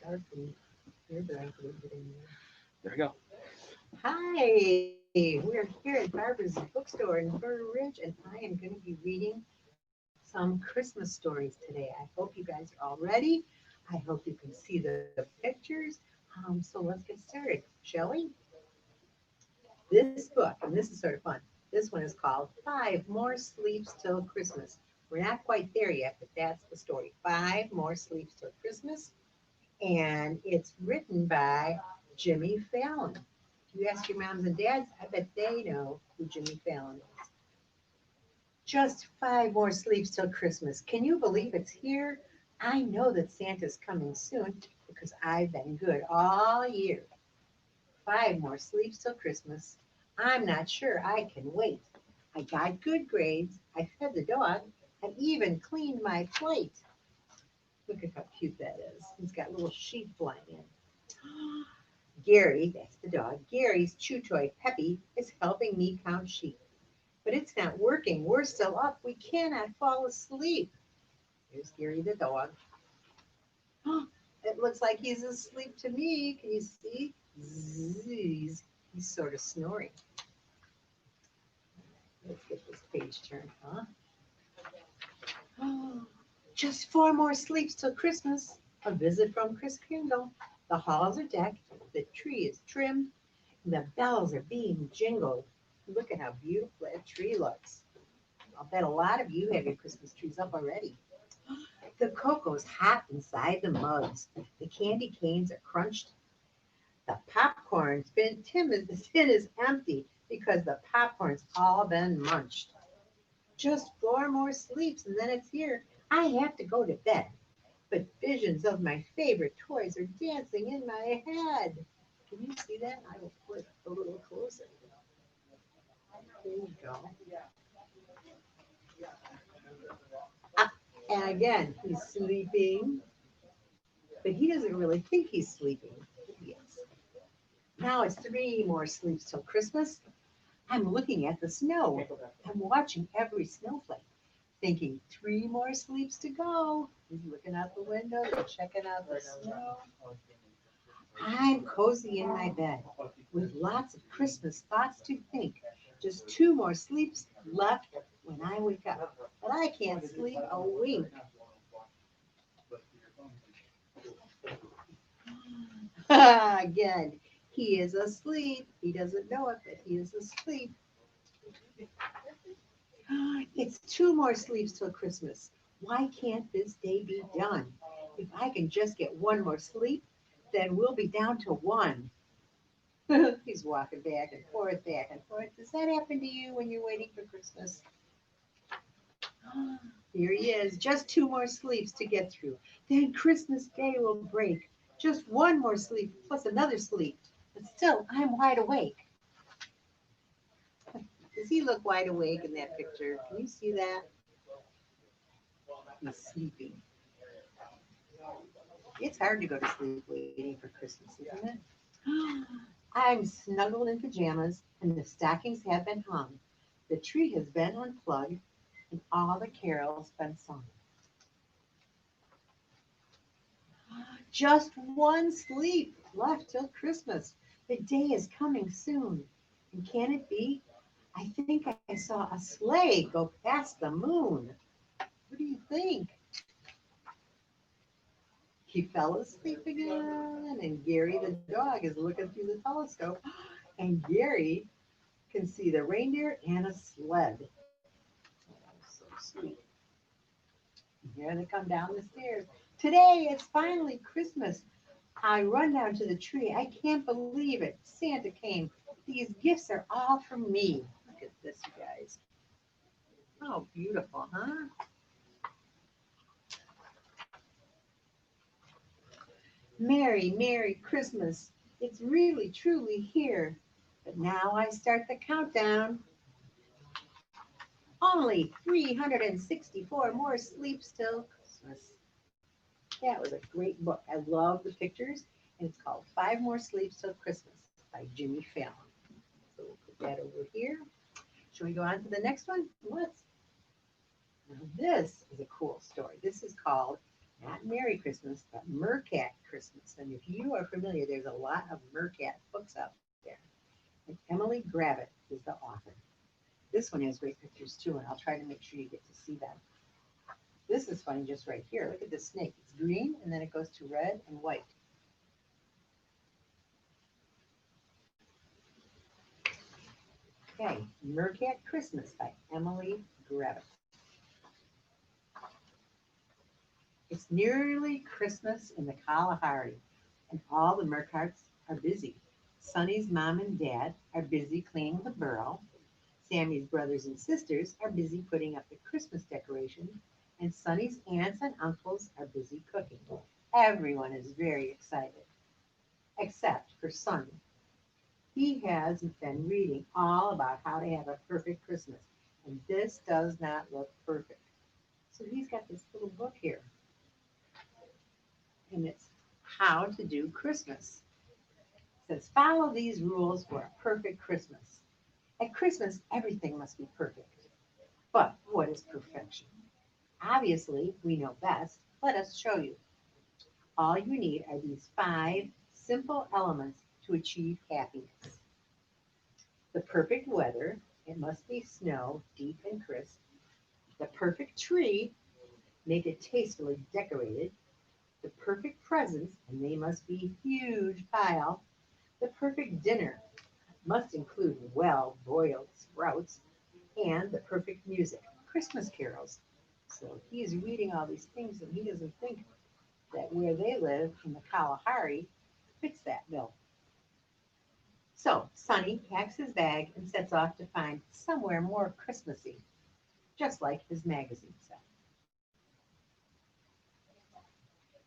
There we go. Hi, we're here at Barbara's Bookstore in Burr Ridge, and I am going to be reading some Christmas stories today. I hope you guys are all ready. I hope you can see the pictures. So let's get started, shall we? This book, and this is sort of fun, this one is called Five More Sleeps Till Christmas. We're not quite there yet, but that's the story. Five More Sleeps Till Christmas. And it's written by Jimmy Fallon. If you ask your moms and dads, I bet they know who Jimmy Fallon is. Just five more sleeps till Christmas. Can you believe it's here? I know that Santa's coming soon because I've been good all year. Five more sleeps till Christmas. I'm not sure I can wait. I got good grades. I fed the dog. I even cleaned my plate. Look at how cute that is. He's got little sheep flying in. Gary, that's the dog, Gary's chew toy, Peppy, is helping me count sheep. But it's not working. We're still up. We cannot fall asleep. There's Gary the dog. It looks like he's asleep to me. Can you see? Zzz. He's sort of snoring. Let's get this page turned, huh? Just four more sleeps till Christmas. A visit from Chris Kringle. The halls are decked. The tree is trimmed. And the bells are being jingled. Look at how beautiful that tree looks. I'll bet a lot of you have your Christmas trees up already. The cocoa's hot inside the mugs. The candy canes are crunched. The popcorn's been the tin is empty because the popcorn's all been munched. Just four more sleeps and then it's here. I have to go to bed. But visions of my favorite toys are dancing in my head. Can you see that? I will put it a little closer. There you go. Ah, and again, he's sleeping, but he doesn't really think he's sleeping. He is. Now it's three more sleeps till Christmas. I'm looking at the snow. I'm watching every snowflake, thinking three more sleeps to go. He's looking out the window, checking out the snow. I'm cozy in my bed with lots of Christmas thoughts to think. Just two more sleeps left when I wake up. But I can't sleep a wink. Again, he is asleep. He doesn't know it, but he is asleep. It's two more sleeps till Christmas. Why can't this day be done? If I can just get one more sleep, then we'll be down to one. He's walking back and forth, back and forth. Does that happen to you when you're waiting for Christmas? Here he is, just two more sleeps to get through. Then Christmas Day will break. Just one more sleep plus another sleep. But still, I'm wide awake. Does he look wide awake in that picture? Can you see that? He's sleeping. It's hard to go to sleep waiting for Christmas, isn't it? I'm snuggled in pajamas and the stockings have been hung. The tree has been unplugged and all the carols been sung. Just one sleep left till Christmas. The day is coming soon. And can it be? I think I saw a sleigh go past the moon. What do you think? He fell asleep again, and Gary the dog is looking through the telescope, and Gary can see the reindeer and a sled. Oh, so sweet. Here they come down the stairs. Today it's finally Christmas. I run down to the tree. I can't believe it. Santa came. These gifts are all from me. Look at this, you guys. Oh, beautiful, huh? Merry, Merry Christmas. It's really, truly here. But now I start the countdown. Only 364 more sleeps till Christmas. That was a great book. I love the pictures. And it's called Five More Sleeps Till Christmas by Jimmy Fallon. So we'll put that over here. Shall we go on to the next one? Let's. Now this is a cool story. This is called Not Merry Christmas, but Mercat Christmas. And if you are familiar, there's a lot of Mercat books out there. And Emily Gravett is the author. This one has great pictures too, and I'll try to make sure you get to see them. This is funny just right here. Look at the snake. It's green and then it goes to red and white. Okay, Mercat Christmas by Emily Gravett. It's nearly Christmas in the Kalahari, and all the Mercarts are busy. Sonny's mom and dad are busy cleaning the burrow. Sammy's brothers and sisters are busy putting up the Christmas decorations, and Sonny's aunts and uncles are busy cooking. Everyone is very excited, except for Sonny. He has been reading all about how to have a perfect Christmas, and this does not look perfect. So he's got this little book here, and it's How to Do Christmas. It says, follow these rules for a perfect Christmas. At Christmas, everything must be perfect. But what is perfection? Obviously, we know best. Let us show you. All you need are these 5 simple elements to achieve happiness. The perfect weather, it must be snow, deep and crisp. The perfect tree, make it tastefully decorated. The perfect presents, and they must be huge pile. The perfect dinner must include well-boiled sprouts, and the perfect music, Christmas carols. So he's reading all these things, and he doesn't think that where they live in the Kalahari fits that bill. So Sonny packs his bag and sets off to find somewhere more Christmassy, just like his magazine said.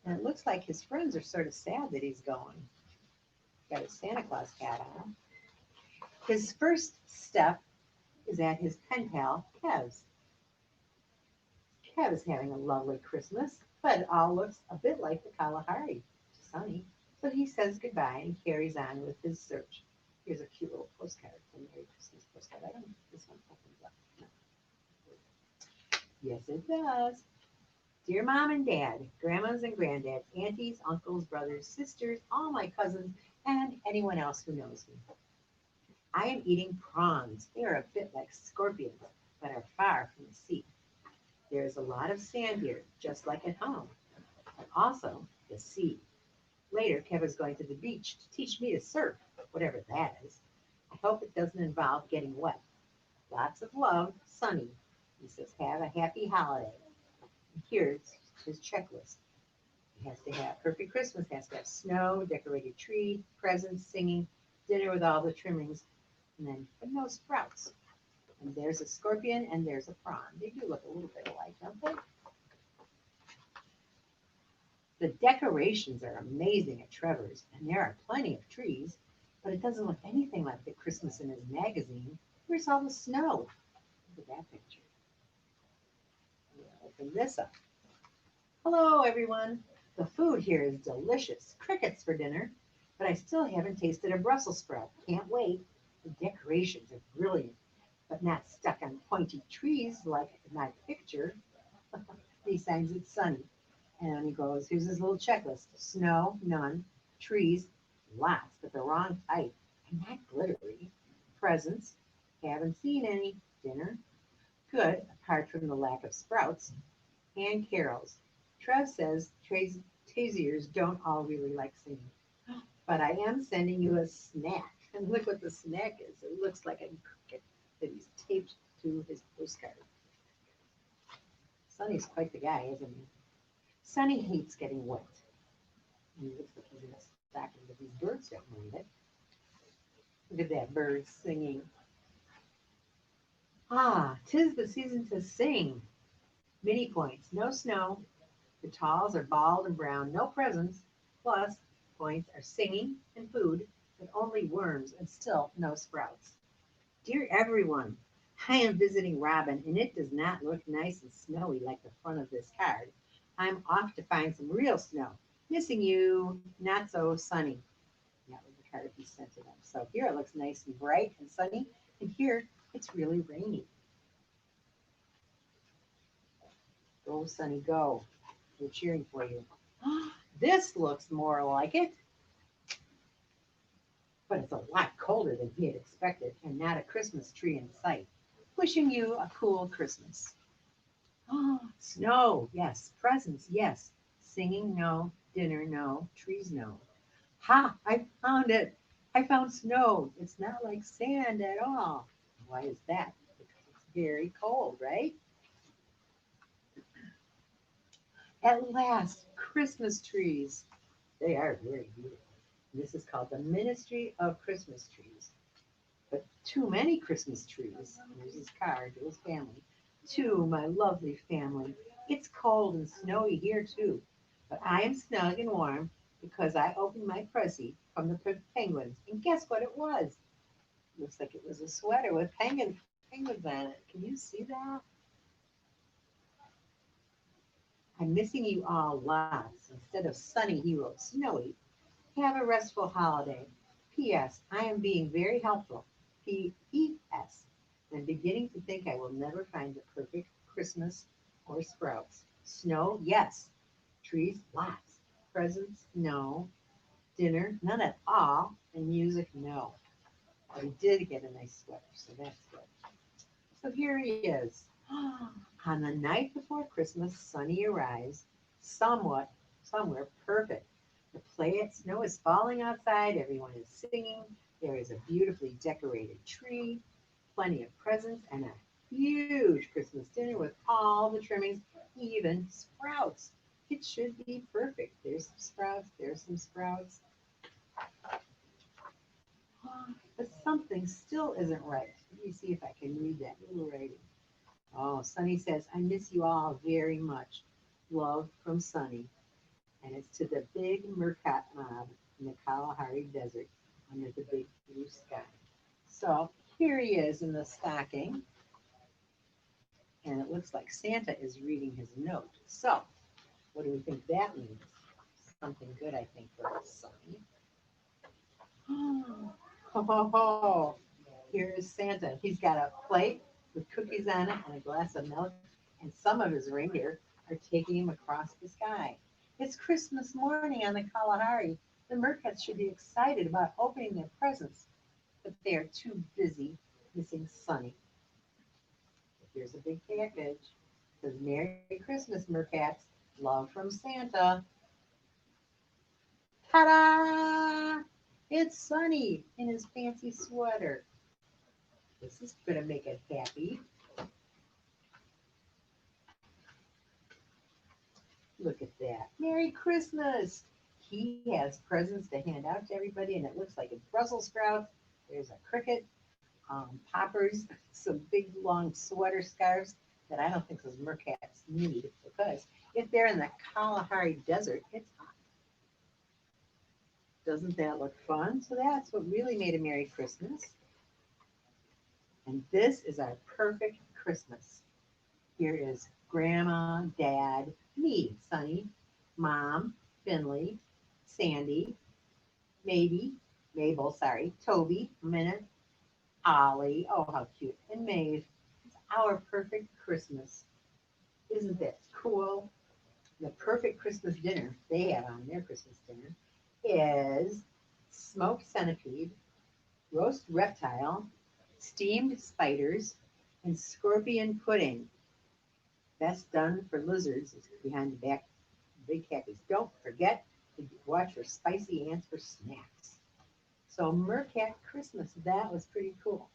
And it looks like his friends are sort of sad that he's going. Got his Santa Claus hat on. His first step is at his pen pal, Kev's. Kev is having a lovely Christmas, but it all looks a bit like the Kalahari to Sonny. So he says goodbye and carries on with his search. Here's a cute little postcard from Merry Christmas postcard. I don't know if this one opens up. No. Yes, it does. Dear Mom and Dad, Grandmas and Granddads, aunties, uncles, brothers, sisters, all my cousins, and anyone else who knows me. I am eating prawns. They are a bit like scorpions, but are far from the sea. There is a lot of sand here, just like at home, and also the sea. Later, Kevin's going to the beach to teach me to surf, whatever that is. I hope it doesn't involve getting wet. Lots of love, Sonny. He says, have a happy holiday. And here's his checklist. It has to have perfect Christmas, has to have snow, decorated tree, presents, singing, dinner with all the trimmings, and then but no sprouts. And there's a scorpion and there's a prawn. They do look a little bit alike, don't they? The decorations are amazing at Trevor's, and there are plenty of trees, but it doesn't look anything like the Christmas in his magazine. Where's all the snow? Look at that picture. We'll open this up. Hello, everyone. The food here is delicious. Crickets for dinner, but I still haven't tasted a Brussels sprout. Can't wait. The decorations are brilliant, but not stuck on pointy trees like my picture. He signs it Sunny. And he goes, here's his little checklist. Snow, none. Trees, lots, but the wrong type. And not glittery. Presents, haven't seen any. Dinner, good, apart from the lack of sprouts. And carols. Trev says Taziers don't all really like singing. But I am sending you a snack. And look what the snack is. It looks like a cricket that he's taped to his postcard. Sonny's quite the guy, isn't he? Sonny hates getting wet. And he looks like he's in a stocking, but these birds don't mind it. Look at that bird singing. Ah, 'tis the season to sing. Mini points, no snow. The talls are bald and brown, no presents. Plus, points are singing and food, but only worms and still no sprouts. Dear everyone, I am visiting Robin, and it does not look nice and snowy like the front of this card. I'm off to find some real snow. Missing you, not so sunny. That was the card he sent to them. So here it looks nice and bright and sunny, and here it's really rainy. Go, Sunny, go. We're cheering for you. This looks more like it, but it's a lot colder than he had expected, and not a Christmas tree in sight. Wishing you a cool Christmas. Snow, yes. Presents, yes. Singing, no. Dinner, no. Trees, no. Ha! I found it. I found snow. It's not like sand at all. Why is that? Because it's very cold, right? At last, Christmas trees. They are very beautiful. This is called the Ministry of Christmas Trees. But too many Christmas trees. There's his card to his family. To my lovely family. It's cold and snowy here too, but I am snug and warm because I opened my present from the penguins. And guess what it was? Looks like it was a sweater with penguins on it. Can you see that? I'm missing you all lots. Instead of sunny, he wrote snowy. Have a restful holiday. P.S. I am being very helpful. P.E.S. I'm beginning to think I will never find the perfect Christmas or sprouts. Snow, yes. Trees, lots. Presents, no. Dinner, none at all. And music, no. But he did get a nice sweater, so that's good. So here he is. On the night before Christmas, sunny arrives, somewhere perfect. The snow is falling outside, everyone is singing, there is a beautifully decorated tree, plenty of presents, and a huge Christmas dinner with all the trimmings, even sprouts. It should be perfect. There's some sprouts, there's some sprouts. But something still isn't right. Let me see if I can read that little writing. Oh, Sunny says, I miss you all very much. Love from Sunny. And it's to the big Mercat mob in the Kalahari Desert under the big blue sky. So here he is in the stocking. And it looks like Santa is reading his note. So what do we think that means? Something good, I think, for Sunny. Oh, ho, ho, ho. Here is Santa. He's got a plate with cookies on it and a glass of milk, and some of his reindeer are taking him across the sky. It's Christmas morning on the Kalahari. The Mercats should be excited about opening their presents, but they are too busy missing Sunny. Here's a big package. It says, Merry Christmas, Mercats. Love from Santa. Ta-da! It's Sunny in his fancy sweater. This is going to make it happy. Look at that. Merry Christmas. He has presents to hand out to everybody, and it looks like it's Brussels sprouts. There's a cricket, poppers, some big long sweater scarves that I don't think those mercats need, because if they're in the Kalahari Desert, it's hot. Doesn't that look fun? So that's what really made a Merry Christmas. And this is our perfect Christmas. Here is Grandma, Dad, me, Sonny, Mom, Finley, Sandy, Mabel, Toby, Minute, Ollie, oh how cute, and Maeve. It's our perfect Christmas. Isn't that cool? The perfect Christmas dinner they have on their Christmas dinner is smoked centipede, roast reptile, steamed spiders, and scorpion pudding. Best done for lizards is behind the back of big khakis. Don't forget to watch for spicy ants for snacks. So Mercat Christmas, that was pretty cool.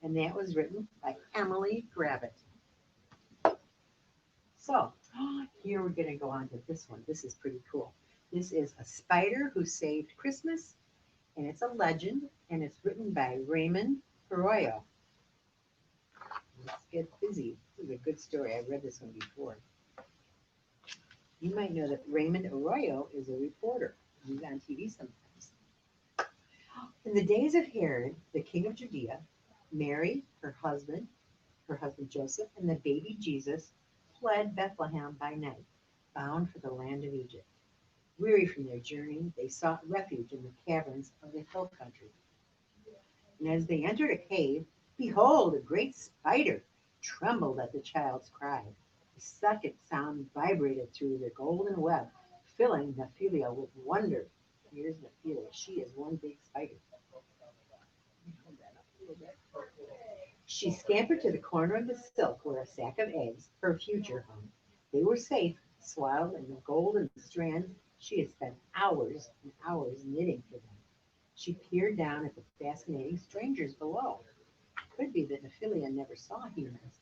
And that was written by Emily Gravitt. So here we're going to go on to this one. This is pretty cool. This is A Spider Who Saved Christmas, and it's a legend, and it's written by Raymond Arroyo. Let's get busy. This is a good story. I've read this one before. You might know that Raymond Arroyo is a reporter. He's on TV sometimes. In the days of Herod, the king of Judea, Mary, her husband Joseph, and the baby Jesus fled Bethlehem by night, bound for the land of Egypt. Weary from their journey, they sought refuge in the caverns of the hill country. And as they entered a cave, behold, a great spider trembled at the child's cry. The second sound vibrated through the golden web, filling Nephilia with wonder. Here's Nephilia. She is one big spider. Hold that up a little bit. She scampered to the corner of the silk where a sack of eggs, her future, hung. They were safe, swaddled in the golden strands she had spent hours and hours knitting for them. She peered down at the fascinating strangers below. It could be that Nephilia never saw humans.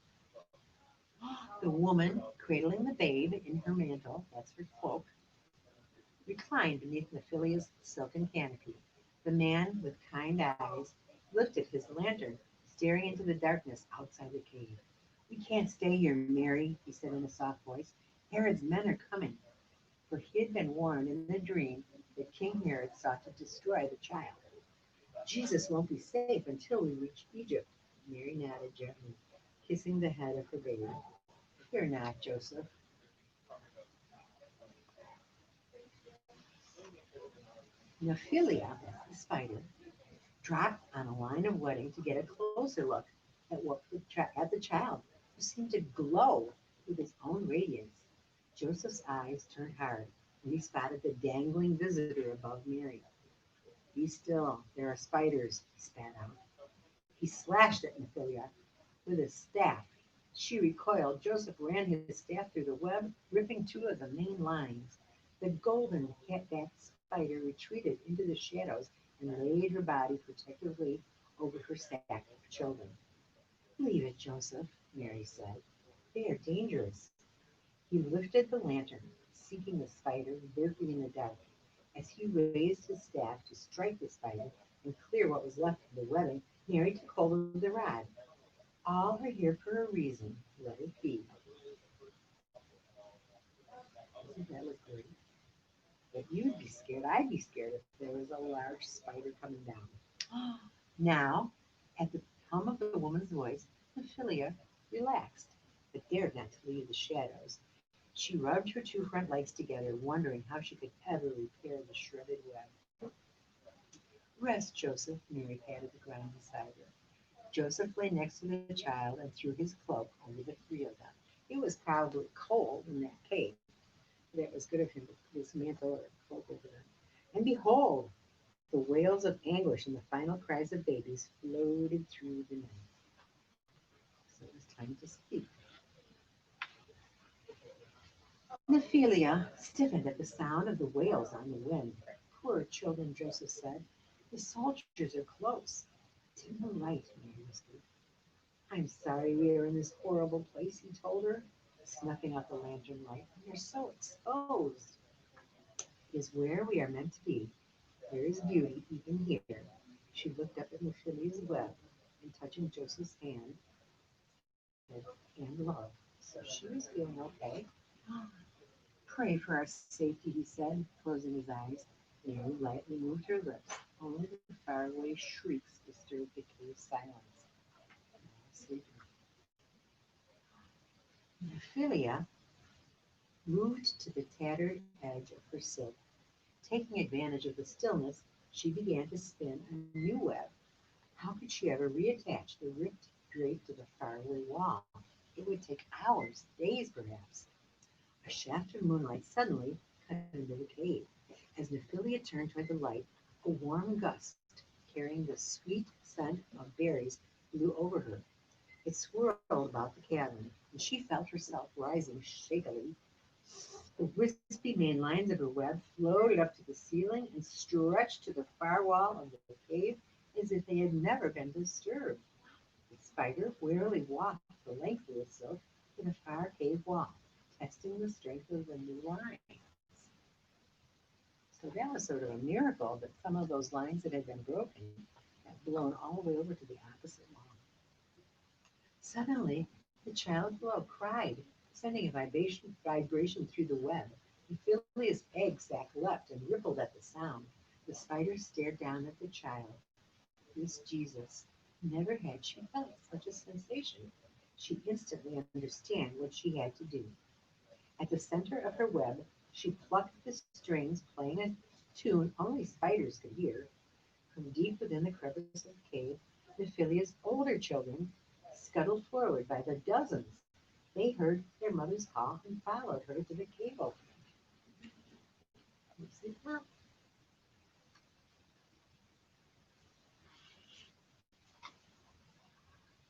The woman, cradling the babe in her mantle, that's her cloak, reclined beneath Nephilia's silken canopy. The man, with kind eyes, lifted his lantern, staring into the darkness outside the cave. We can't stay here, Mary, he said in a soft voice. Herod's men are coming. For he had been warned in a dream that King Herod sought to destroy the child. Jesus won't be safe until we reach Egypt. Mary nodded gently, kissing the head of her baby. Fear not, Joseph. Nephilia, the spider, dropped on a line of wedding to get a closer look at the child, who seemed to glow with his own radiance. Joseph's eyes turned hard when he spotted the dangling visitor above Mary. Be still, there are spiders, he spat out. He slashed at Nephilia with his staff. She recoiled. Joseph ran his staff through the web, ripping two of the main lines. The golden cat-backed spider retreated into the shadows and laid her body protectively over her sack of children. Leave it, Joseph, Mary said. They are dangerous. He lifted the lantern, seeking the spider lurking in the dark. As he raised his staff to strike the spider and clear what was left of the webbing, Mary took hold of the rod. All are here for a reason. Let it be. Doesn't that look great? If you'd be scared, I'd be scared if there was a large spider coming down. Now, at the hum of the woman's voice, Ophelia relaxed, but dared not to leave the shadows. She rubbed her two front legs together, wondering how she could ever repair the shredded web. Rest, Joseph, Mary patted the ground beside her. Joseph lay next to the child and threw his cloak over the three of them. It was probably cold in that cave, but it was good of him to put his mantle or cloak over them. And behold, the wails of anguish and the final cries of babies floated through the night. So it was time to speak. Nephilia stiffened at the sound of the wails on the wind. Poor children, Joseph said. The soldiers are close. Dim the light, Mary whispered. I'm sorry we are in this horrible place, he told her, snuffing out the lantern light. We are so exposed. It is where we are meant to be. There is beauty even here. She looked up at Nephilia's web and touching Joseph's hand said, and love. So she was feeling okay. Pray for our safety, he said, closing his eyes. Mary lightly moved her lips. Only the faraway shrieks disturbed the cave silence. Sleeping. Nephilia moved to the tattered edge of her silk. Taking advantage of the stillness, she began to spin a new web. How could she ever reattach the ripped drape to the faraway wall? It would take hours, days perhaps. A shaft of moonlight suddenly cut into the cave. As Nephilia turned toward the light, a warm gust carrying the sweet scent of berries blew over her. It swirled about the cavern, and she felt herself rising shakily. The wispy main lines of her web floated up to the ceiling and stretched to the far wall of the cave as if they had never been disturbed. The spider warily walked the length of the silk to the far cave wall, testing the strength of the new lines. So that was sort of a miracle that some of those lines that had been broken had blown all the way over to the opposite wall. Suddenly, the child below cried, sending a vibration through the web. Ophelia's egg sac leapt and rippled at the sound. The spider stared down at the child. This Jesus. Never had she felt such a sensation. She instantly understood what she had to do. At the center of her web, she plucked the strings, playing a tune only spiders could hear. From deep within the crevice of the cave, Nephilia's older children scuttled forward by the dozens. They heard their mother's call and followed her to the cave opening.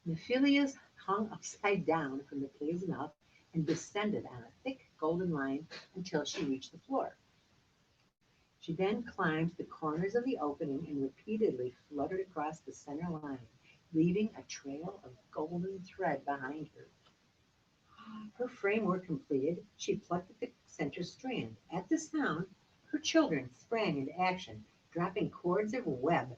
Nephilius hung upside down from the cave's mouth and descended on a thick golden line until she reached the floor. She then climbed the corners of the opening and repeatedly fluttered across the center line, leaving a trail of golden thread behind her. Her framework completed, she plucked at the center strand. At the sound, her children sprang into action, dropping cords of web,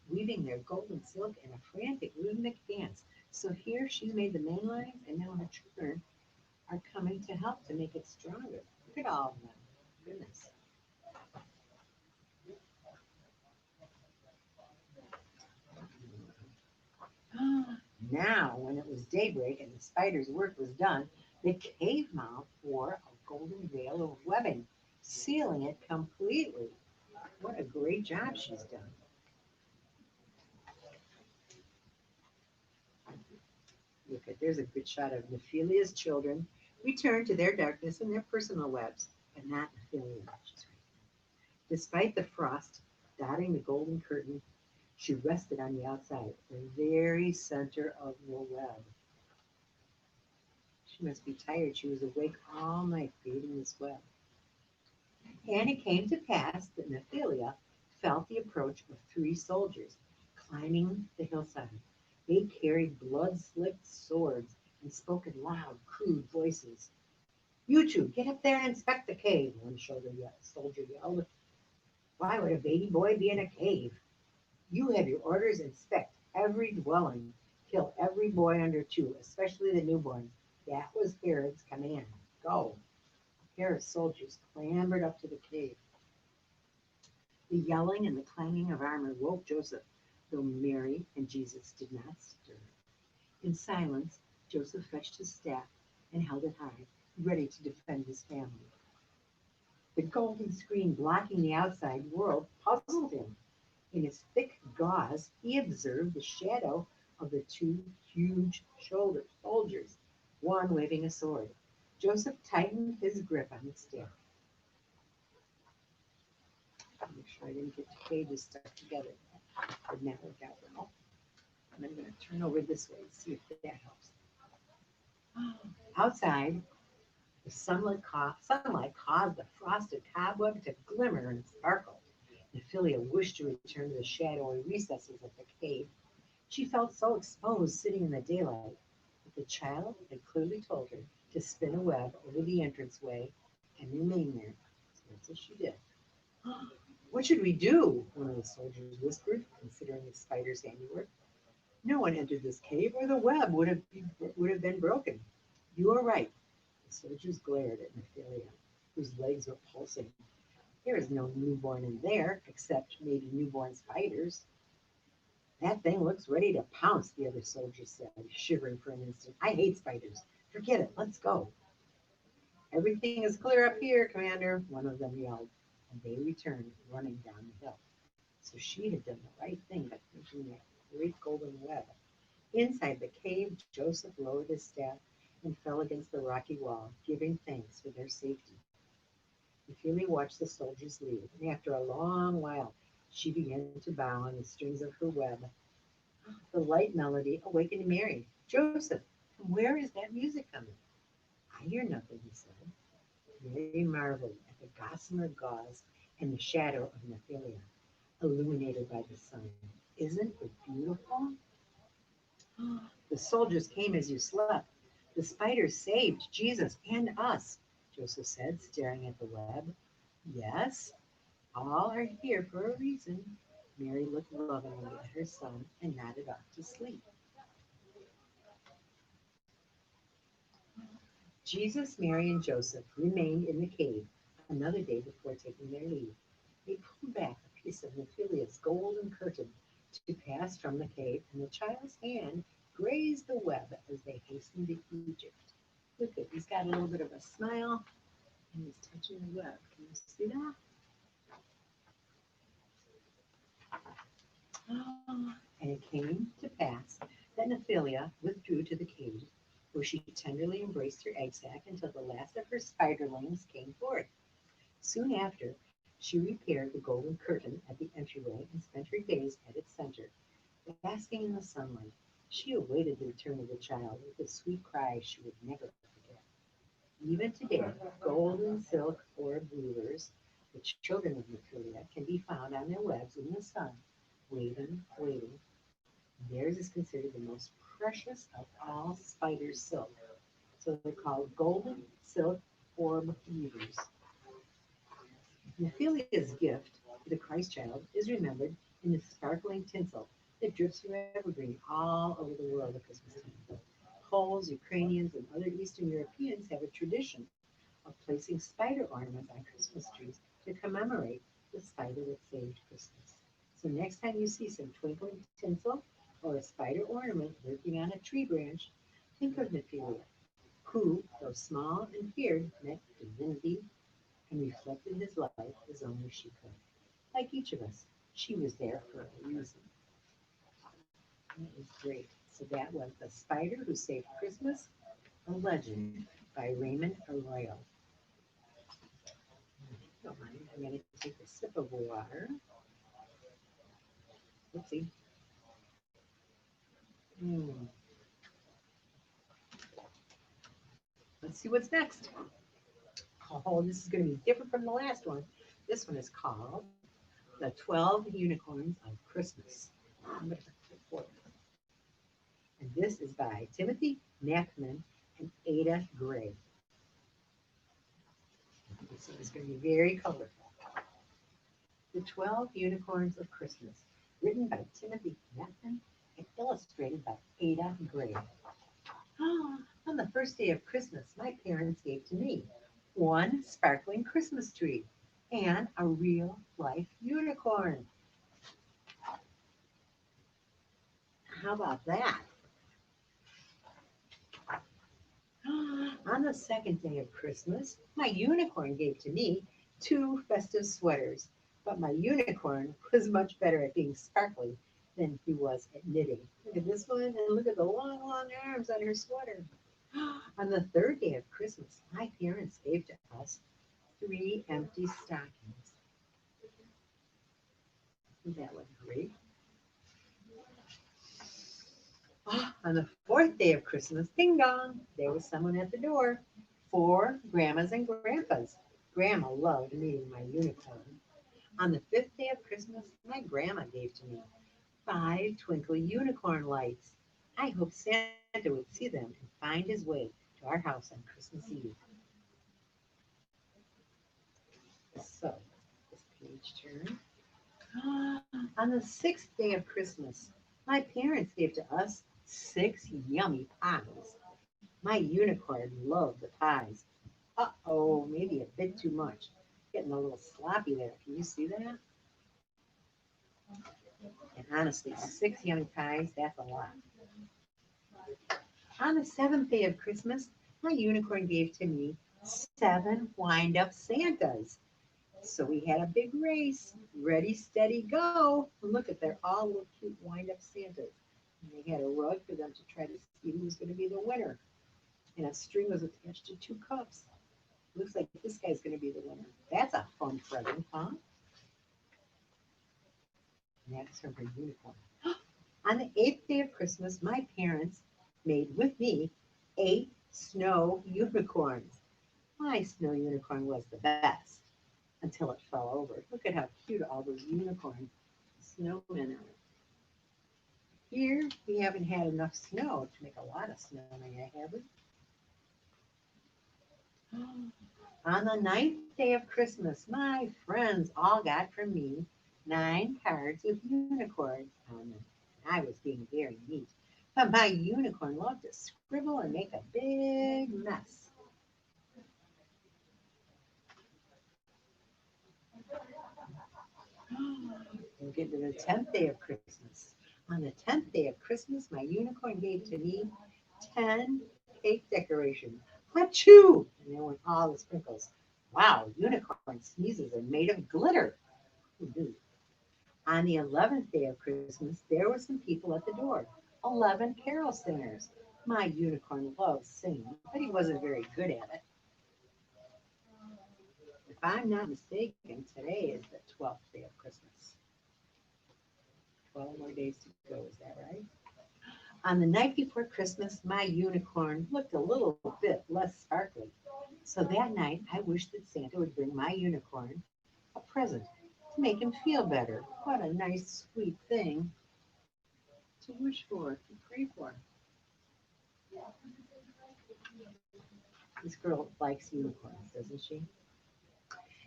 weaving their golden silk in a frantic rhythmic dance. So here she's made the main lines, and now her children are coming to help to make it stronger. Look at all of them. Goodness. Now, when it was daybreak and the spider's work was done, the cave mouth wore a golden veil of webbing, sealing it completely. What a great job she's done. Look at, there's a good shot of Nephilia's children return to their darkness and their personal webs, but not Nephilia. Despite the frost dotting the golden curtain, she rested on the outside, the very center of the web. She must be tired. She was awake all night creating this web. And it came to pass that Nephilia felt the approach of three soldiers climbing the hillside. They carried blood-slicked swords and spoke in loud, crude voices. "You two, get up there and inspect the cave," one soldier yelled. "Why would a baby boy be in a cave? You have your orders: inspect every dwelling, kill every boy under 2, especially the newborns." That was Herod's command. Go. A pair of soldiers clambered up to the cave. The yelling and the clanging of armor woke Joseph, though Mary and Jesus did not stir. In silence, Joseph fetched his staff and held it high, ready to defend his family. The golden screen blocking the outside world puzzled him. In its thick gauze, he observed the shadow of the 2 huge soldiers, one waving a sword. Joseph tightened his grip on the staff. Make sure I didn't get the pages stuck together. Did not work out well. And I'm going to turn over this way and see if that helps. Outside, the sunlight caused the frosted cobweb to glimmer and sparkle. Nephilia wished to return to the shadowy recesses of the cave. She felt so exposed sitting in the daylight, but the child had clearly told her to spin a web over the entranceway and remain there. So that's what she did. "What should we do?" one of the soldiers whispered, considering the spider's handiwork. "No one entered this cave, or the web would have been broken." "You are right." The soldiers glared at Nephilia, whose legs were pulsing. "There is no newborn in there, except maybe newborn spiders." "That thing looks ready to pounce," the other soldier said, shivering for an instant. "I hate spiders. Forget it. Let's go." "Everything is clear up here, Commander," one of them yelled, and they returned running down the hill. So she had done the right thing by making that great golden web. Inside the cave, Joseph lowered his staff and fell against the rocky wall, giving thanks for their safety. Nephilia watched the soldiers leave, and after a long while, she began to bow on the strings of her web. The light melody awakened Mary. "Joseph, from where is that music coming?" "I hear nothing," he said. Mary marveled at the gossamer gauze and the shadow of Nephilia, illuminated by the sun. "Isn't it beautiful?" "The soldiers came as you slept. The spiders saved Jesus and us," Joseph said, staring at the web. "Yes, all are here for a reason." Mary looked lovingly at her son and nodded off to sleep. Jesus, Mary, and Joseph remained in the cave another day before taking their leave. They pulled back a piece of Nephilia's golden curtain to pass from the cave, and the child's hand grazed the web as they hastened to Egypt. Look at, he's got a little bit of a smile, and he's touching the web. Can you see that? And it came to pass that Nephilia withdrew to the cave, where she tenderly embraced her egg sac until the last of her spiderlings came forth. Soon after, she repaired the golden curtain at the entryway and spent her days at its center, basking in the sunlight. She awaited the return of the child with a sweet cry she would never forget. Even today, golden silk orb weavers, the children of Mercuria, can be found on their webs in the sun, waving, waiting. Theirs is considered the most precious of all spider silk, so they're called golden silk orb weavers. Ophelia's gift to the Christ child is remembered in the sparkling tinsel that drips from evergreen all over the world at Christmas time. Poles, Ukrainians, and other Eastern Europeans have a tradition of placing spider ornaments on Christmas trees to commemorate the spider that saved Christmas. So next time you see some twinkling tinsel or a spider ornament lurking on a tree branch, think of Ophelia, who, though small and feared, met divinity and reflected his life as only she could. Like each of us, she was there for a reason. That was great. So that was The Spider Who Saved Christmas, a Legend by Raymond Arroyo. Don't mind, I'm going to take a sip of water. Oopsie. Mm. Let's see what's next. Oh, this is going to be different from the last one. This one is called The 12 Unicorns of Christmas. I'm going to put it forward. And this is by Timothy Nachman and Ada Gray. So it's going to be very colorful. The 12 Unicorns of Christmas, written by Timothy Nachman and illustrated by Ada Gray. On the first day of Christmas, my parents gave to me one sparkling Christmas tree and a real life unicorn. How about that? On the second day of Christmas, my unicorn gave to me two festive sweaters, but my unicorn was much better at being sparkly than he was at knitting. Look at this one, and look at the long, long arms on her sweater. On the third day of Christmas, my parents gave to us three empty stockings. Isn't that look great? On the fourth day of Christmas, ding dong, there was someone at the door. Four grandmas and grandpas. Grandma loved meeting my unicorn. On the fifth day of Christmas, my grandma gave to me five twinkly unicorn lights. I hoped Santa would see them and find his way to our house on Christmas Eve. So, this page turn. On the sixth day of Christmas, my parents gave to us six yummy pies. My unicorn loved the pies. Uh-oh, maybe a bit too much. Getting a little sloppy there. Can you see that? And honestly, six yummy pies, that's a lot. On the seventh day of Christmas, my unicorn gave to me seven wind-up Santas. So we had a big race. Ready, steady, go. And look at they're all little cute wind-up Santas. And they had a rug for them to try to see who was going to be the winner. And a string was attached to two cups. Looks like this guy's going to be the winner. That's a fun present, huh? And that's from her unicorn. On the eighth day of Christmas, my parents made with me 8 snow unicorns. My snow unicorn was the best until it fell over. Look at how cute all those unicorn snowmen are. Here, we haven't had enough snow to make a lot of snowmen yet, have we? On the ninth day of Christmas, my friends all got from me 9 cards with unicorns on them. I was being very neat, but my unicorn loved to scribble and make a big mess. We'll get to the 10th day of Christmas. On the 10th day of Christmas, my unicorn gave to me 10 cake decorations. Achoo! And there went all the sprinkles. Wow, unicorn sneezes are made of glitter. Ooh. On the 11th day of Christmas, there were some people at the door. 11 carol singers. My unicorn loves singing, but he wasn't very good at it. If I'm not mistaken, today is the 12th day of Christmas. 12 more days to go, is that right? On the night before Christmas, my unicorn looked a little bit less sparkly. So that night, I wished that Santa would bring my unicorn a present to make him feel better. What a nice, sweet thing to wish for, to pray for. This girl likes unicorns, doesn't she?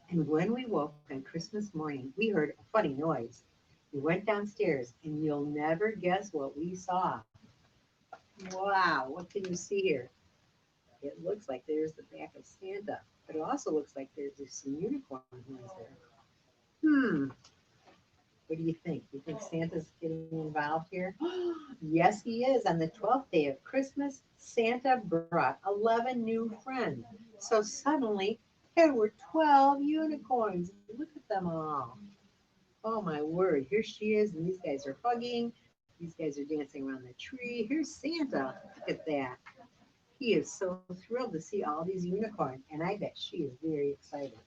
And when we woke on Christmas morning, we heard a funny noise. We went downstairs, and you'll never guess what we saw. Wow, what can you see here? It looks like there's the back of Santa, but it also looks like there's some unicorn horns there. What do you think? You think Santa's getting involved here? Yes, he is. On the 12th day of Christmas, Santa brought 11 new friends. So suddenly, there were 12 unicorns. Look at them all. Oh my word, here she is, and these guys are hugging. These guys are dancing around the tree. Here's Santa. Look at that. He is so thrilled to see all these unicorns, and I bet she is very excited.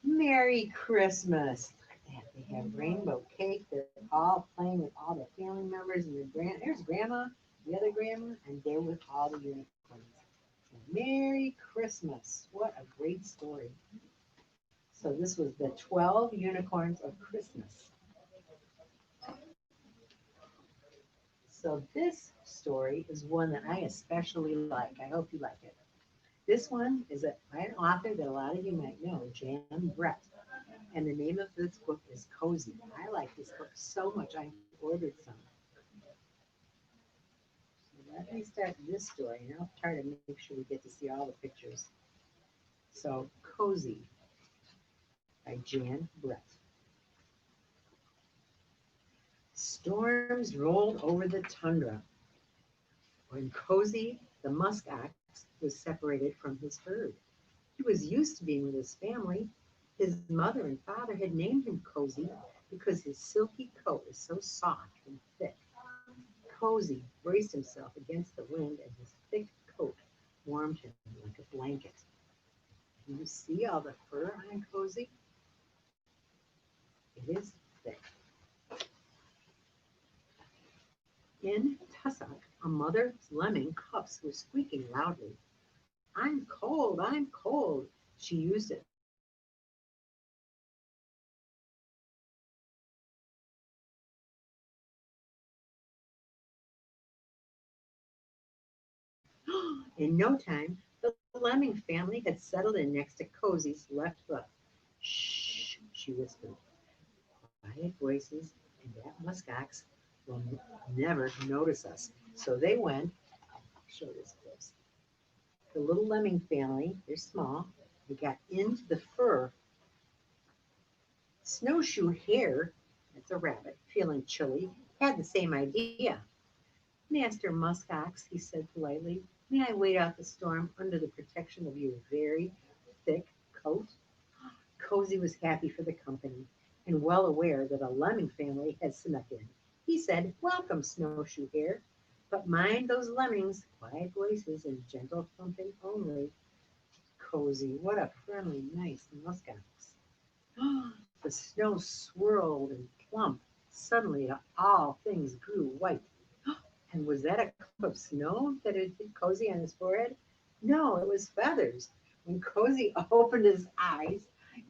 Merry Christmas. Look at that. They have rainbow cake. They're all playing with all the family members and there's grandma, the other grandma, and they're with all the unicorns. Merry Christmas. What a great story. So this was the 12 unicorns of Christmas. So this story is one that I especially like. I hope you like it. This one is by an author that a lot of you might know, Jan Brett. And the name of this book is Cozy. I like this book so much I ordered some. So let me start this story, and I'll try to make sure we get to see all the pictures. So Cozy by Jan Brett. Storms rolled over the tundra when Cozy the musk ox was separated from his herd. He was used to being with his family. His mother and father had named him Cozy because his silky coat is so soft and thick. Cozy braced himself against the wind, and his thick coat warmed him like a blanket. Can you see all the fur on Cozy? It is thick. In tussock, a mother's lemming cubs were squeaking loudly. I'm cold, I'm cold. She used it to warn her young ones. Cozy wrapped himself in his coat and sat down on the edge of the tundra. In no time, the lemming family had settled in next to Cozy's left foot. Shh, she whispered. Quiet voices and that muskox will never notice us. So they went, I'll show this close. The little lemming family, they're small, they got into the fur. Snowshoe Hare, that's a rabbit, feeling chilly, had the same idea. Master Muskox, he said politely, may I wait out the storm under the protection of your very thick coat? Cozy was happy for the company and well aware that a lemming family had snuck in. He said, welcome, Snowshoe Hare, but mind those lemmings, quiet voices and gentle thumping only. Cozy, what a friendly, nice muskox. The snow swirled and plumped. Suddenly, all things grew white. And was that a clump of snow that had hit Cozy on his forehead? No, it was feathers. When Cozy opened his eyes,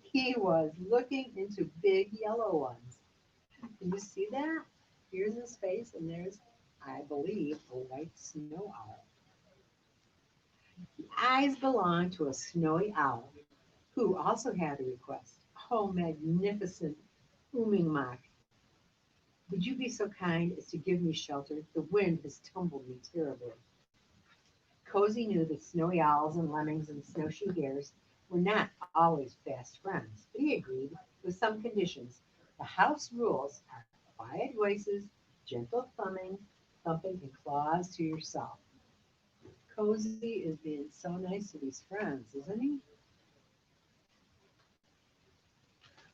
he was looking into big yellow ones. Can you see that? Here's his face, and there's, I believe, a white snow owl. The eyes belonged to a snowy owl who also had a request. Oh, magnificent Umingmak, would you be so kind as to give me shelter? The wind has tumbled me terribly. Cozy knew that snowy owls and lemmings and snowshoe hares were not always fast friends, but he agreed with some conditions. The house rules are quiet voices, gentle thumping, and claws to yourself. Cozy is being so nice to these friends, isn't he?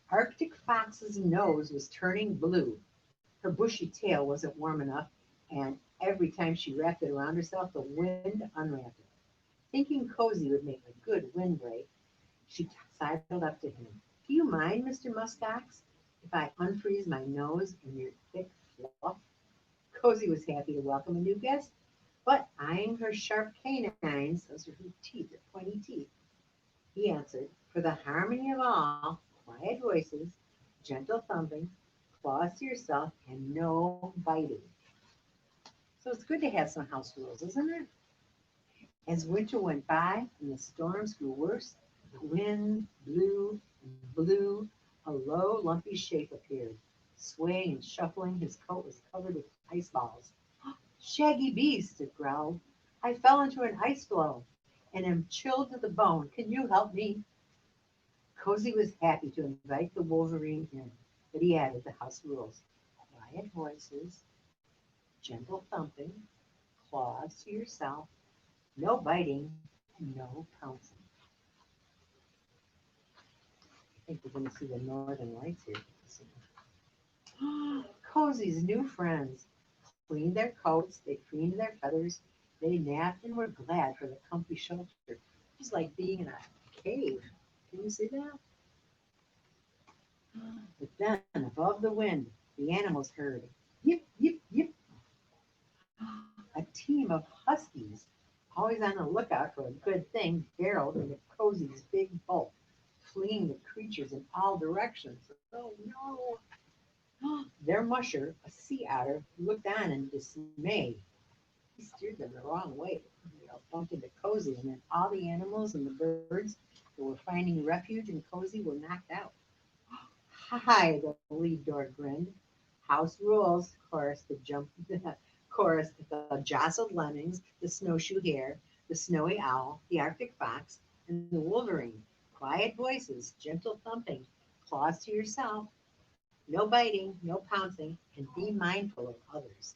Arctic Fox's nose was turning blue. Her bushy tail wasn't warm enough, and Every time she wrapped it around herself, the wind unwrapped it. Thinking Cozy would make a good windbreak, she sidled up to him. Do you mind, Mr. Muskox, if I unfreeze my nose in your thick fluff? Cozy was happy to welcome a new guest, but eyeing her sharp canines, those are her teeth, her pointy teeth, he answered, for the harmony of all, quiet voices, gentle thumping, claws to yourself, and no biting. So it's good to have some house rules, isn't it? As winter went by and the storms grew worse, the wind blew and blew. A low, lumpy shape appeared. Swaying and shuffling, his coat was covered with ice balls. Shaggy beast, it growled. I fell into an ice floe and am chilled to the bone. Can you help me? Cozy was happy to invite the Wolverine in, but he added the house rules: quiet voices, gentle thumping, claws to yourself, no biting, and no pouncing. I think we're going to see the northern lights here soon. Cozy's new friends cleaned their coats, they preened their feathers, they napped and were glad for the comfy shelter. It was like being in a cave. Can you see that? But then, above the wind, the animals heard yip, yip, yip. A team of huskies, always on the lookout for a good thing, barreled into Cozy's big bulk, fleeing the creatures in all directions. Oh no! Their musher, a sea otter, looked on in dismay. He steered them the wrong way. They all bumped into Cozy, and then all the animals and the birds that were finding refuge in Cozy were knocked out. Hi, the lead dog grinned. House rules, chorused the jump, chorused the jostled lemmings, the snowshoe hare, the snowy owl, the Arctic fox, and the wolverine. Quiet voices, gentle thumping, claws to yourself, no biting, no pouncing, and be mindful of others.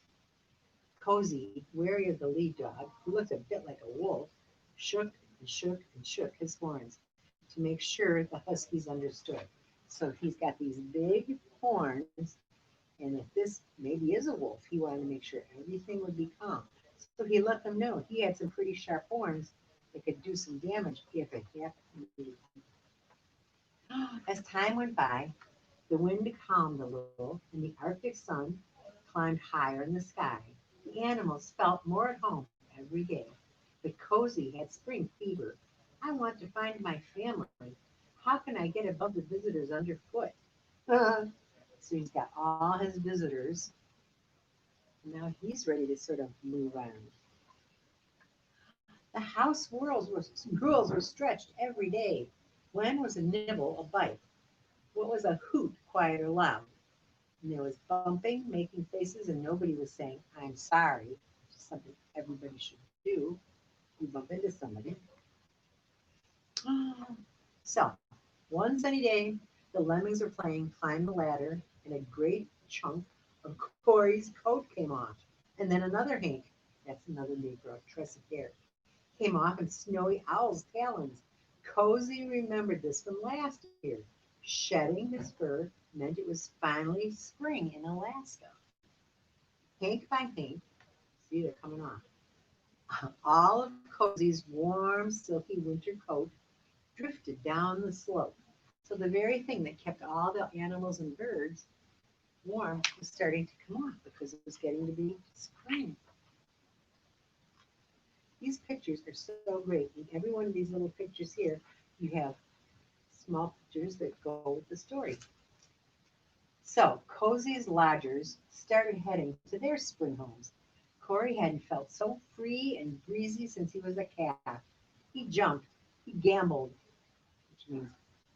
Cozy, wary of the lead dog, who looked a bit like a wolf, shook and shook and shook his horns to make sure the huskies understood. So he's got these big horns, and if this maybe is a wolf, he wanted to make sure everything would be calm. So he let them know he had some pretty sharp horns that could do some damage if it happened. As time went by, the wind calmed a little, and the Arctic sun climbed higher in the sky. The animals felt more at home every day. But Cozy had spring fever. I want to find my family. How can I get above the visitors underfoot? So he's got all his visitors. And now he's ready to sort of move on. The house rules were stretched every day. When was a nibble a bite? What was a hoot, quiet or loud? And there was bumping, making faces, and nobody was saying, I'm sorry, which is something everybody should do. You bump into somebody. So, one sunny day, the lemmings were playing climb the ladder, and a great chunk of Corey's coat came off. And then another hank, that's another Negro, tress of hair, came off in snowy owl's talons. Cozy remembered this from last year. Shedding his fur meant it was finally spring in Alaska. Hank by hank, see they're coming off. All of Cozy's warm, silky winter coat drifted down the slope. So the very thing that kept all the animals and birds warm was starting to come off because it was getting to be spring. These pictures are so great. In every one of these little pictures here, you have small pictures that go with the story. So Cozy's lodgers started heading to their spring homes. Corey hadn't felt so free and breezy since he was a calf. He jumped, he gambled, which means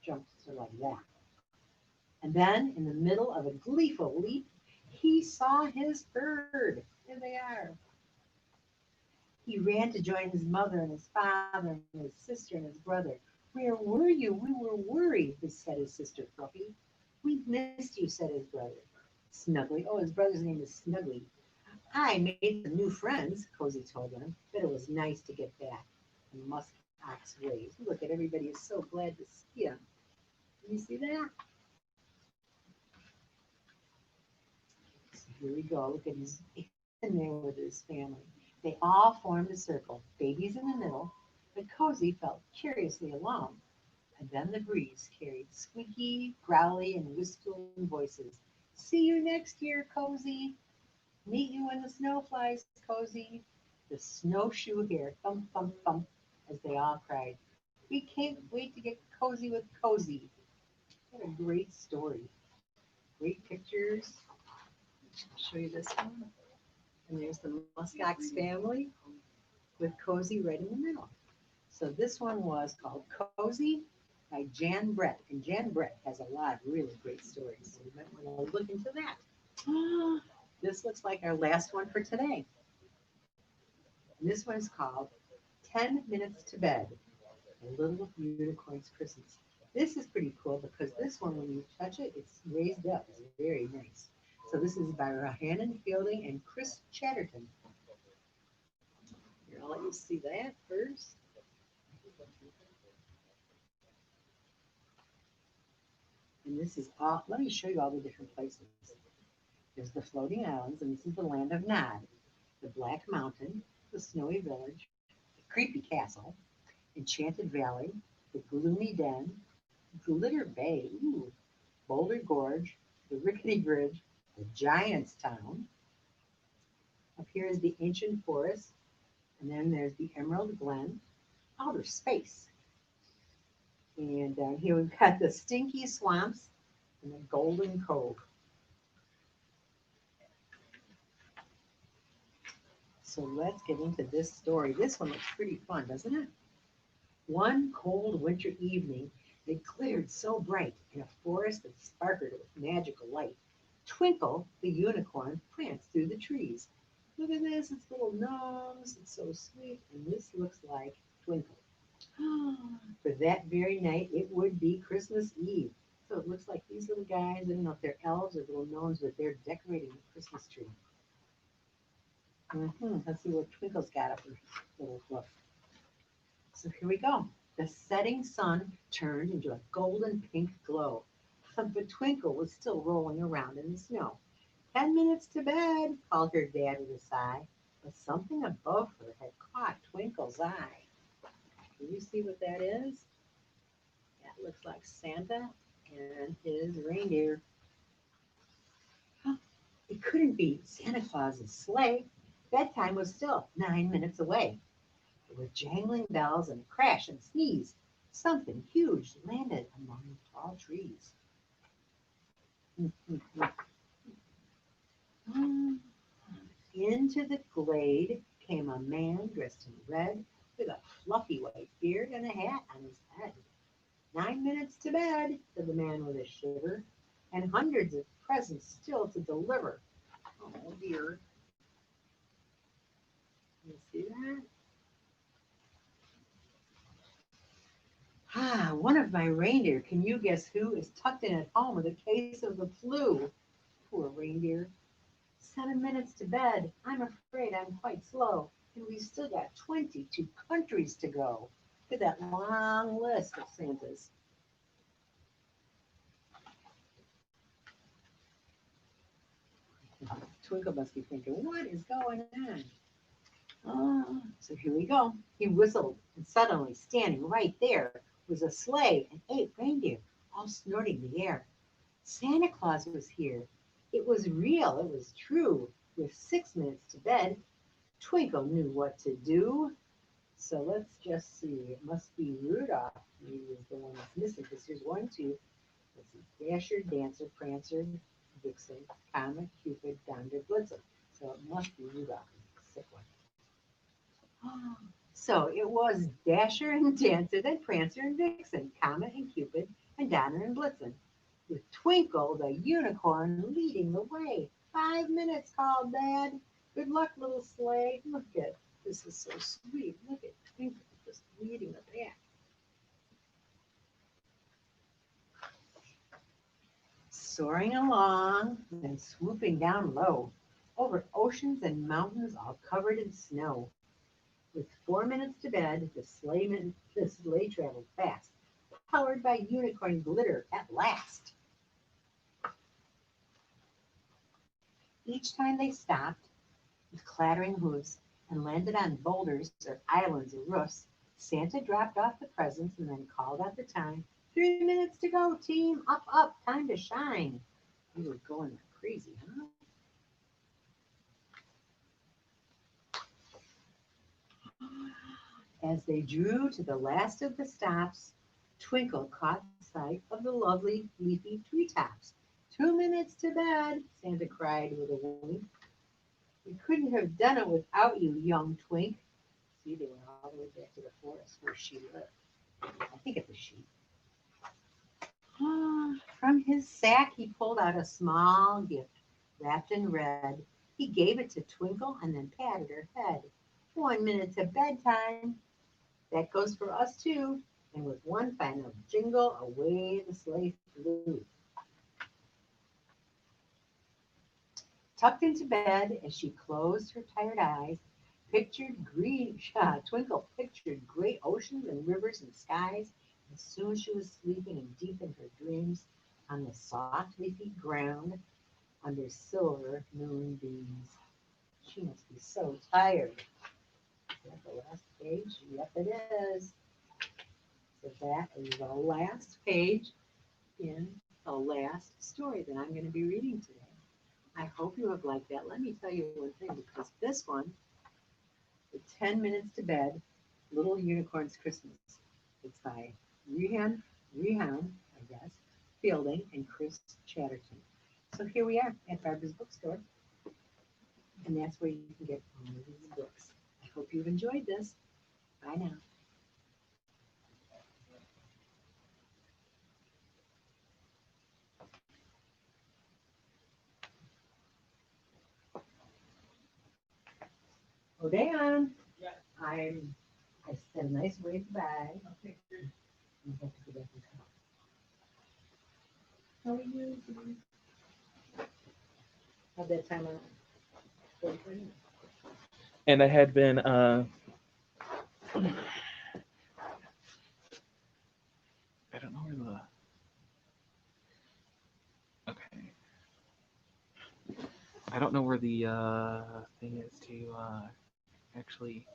jumped sort of like that. And then, in the middle of a gleeful leap, he saw his bird. There they are. He ran to join his mother and his father and his sister and his brother. Where were you? We were worried, said his sister Fluffy. We missed you, said his brother. Snuggly. Oh, his brother's name is Snuggly. I made some new friends, Cozy told them, but it was nice to get back. The musk ox waved. Look at everybody is so glad to see him. Can you see that? So here we go. Look at his there with his family. They all formed a circle, babies in the middle, but Cozy felt curiously alone. And then the breeze carried squeaky, growly, and whistling voices. See you next year, Cozy. Meet you when the snow flies, Cozy. The snowshoe hare, thump, thump, thump, as they all cried. We can't wait to get cozy with Cozy. What a great story. Great pictures. I'll show you this one. And there's the muskox family with Cozy right in the middle. So this one was called Cozy by Jan Brett. And Jan Brett has a lot of really great stories. So you might want to look into that. This looks like our last one for today. And this one's called 10 Minutes to Bed, A Little Unicorn's Christmas. This is pretty cool because this one, when you touch it, it's raised up. It's very nice. So this is by Rhiannon Fielding and Chris Chatterton. Here, I'll let you see that first. And this is all, let me show you all the different places. There's the floating islands, and this is the land of Nod, the Black Mountain, the Snowy Village, the Creepy Castle, Enchanted Valley, the Gloomy Den, Glitter Bay, ooh, Boulder Gorge, the Rickety Bridge, the Giant's Town. Up here is the Ancient Forest, and then there's the Emerald Glen, outer space. And down here we've got the Stinky Swamps and the Golden Cove. So let's get into this story. This one looks pretty fun, doesn't it? One cold winter evening, it glittered so bright in a forest that sparkled with magical light. Twinkle, the unicorn, pranced through the trees. Look at this, its little nose, it's so sweet, and this looks like Twinkle. For that very night, it would be Christmas Eve. So it looks like these little guys, I don't know if they're elves or little gnomes, but they're decorating the Christmas tree. Let's see what Twinkle's got up her little hoof. So here we go. The setting sun turned into a golden pink glow, but Twinkle was still rolling around in the snow. 10 minutes to bed, called her dad with a sigh, but something above her had caught Twinkle's eye. Can you see what that is? That looks like Santa and his reindeer. It couldn't be Santa Claus's sleigh. Bedtime was still 9 minutes away. With jangling bells and a crash and sneeze, something huge landed among the tall trees. Into the glade came a man dressed in red with a fluffy white beard and a hat on his head. 9 minutes to bed, said the man with a shiver, and hundreds of presents still to deliver. Oh dear. You see that? One of my reindeer, can you guess who, is tucked in at home with a case of the flu? Poor reindeer. 7 minutes to bed. I'm afraid I'm quite slow, and we've still got 22 countries to go. Look at that long list of Santas. Twinkle must be thinking, what is going on? So here we go. He whistled, and suddenly, standing right there, was a sleigh and 8 reindeer, all snorting the air. Santa Claus was here. It was real, it was true. With 6 minutes to bed, Twinkle knew what to do. So let's just see. It must be Rudolph. Maybe is the one that's missing because here's 1, 2. Let's see. Dasher, Dancer, Prancer, Vixen, Comet, Cupid, Donder, Blitzen. So it must be Rudolph, the sick one. So it was Dasher and Dancer, then Prancer and Vixen, Comet and Cupid, and Donner and Blitzen, with Twinkle the unicorn leading the way. 5 minutes, called Dad. Good luck, little sleigh. Look at this is so sweet. Look at Twinkle just leading the pack. Soaring along and swooping down low over oceans and mountains all covered in snow. With 4 minutes to bed, the sleigh traveled fast, powered by unicorn glitter at last. Each time they stopped, with clattering hooves and landed on boulders or islands or roofs. Santa dropped off the presents and then called out the time. 3 minutes to go, team. Up, up. Time to shine. We were going like crazy, huh? As they drew to the last of the stops, Twinkle caught sight of the lovely leafy treetops. 2 minutes to bed, Santa cried with a wink. We couldn't have done it without you, young twink. See, they went all the way back to the forest where she lived. I think it was she. From his sack, he pulled out a small gift wrapped in red. He gave it to Twinkle and then patted her head. 1 minute to bedtime. That goes for us too. And with one final jingle, away the sleigh flew. Tucked into bed as she closed her tired eyes, pictured green, Twinkle pictured great oceans and rivers and skies. As soon as she was sleeping and deep in her dreams, on the soft leafy ground, under silver moonbeams. She must be so tired. Is that the last page? Yep, it is. So that is the last page in the last story that I'm going to be reading today. I hope you have liked that. Let me tell you one thing, because this one, the 10 Minutes to Bed, Little Unicorn's Christmas, it's by Rehan, I guess, Fielding and Chris Chatterton. So here we are at Barbara's Bookstore, and that's where you can get all of these books. I hope you've enjoyed this. Bye now. Oh, Dan, I said a nice wave bye. You have to go back and talk. How are you? How'd that time out? Good for you. And I had been I don't know where the okay. I don't know where the thing is to actually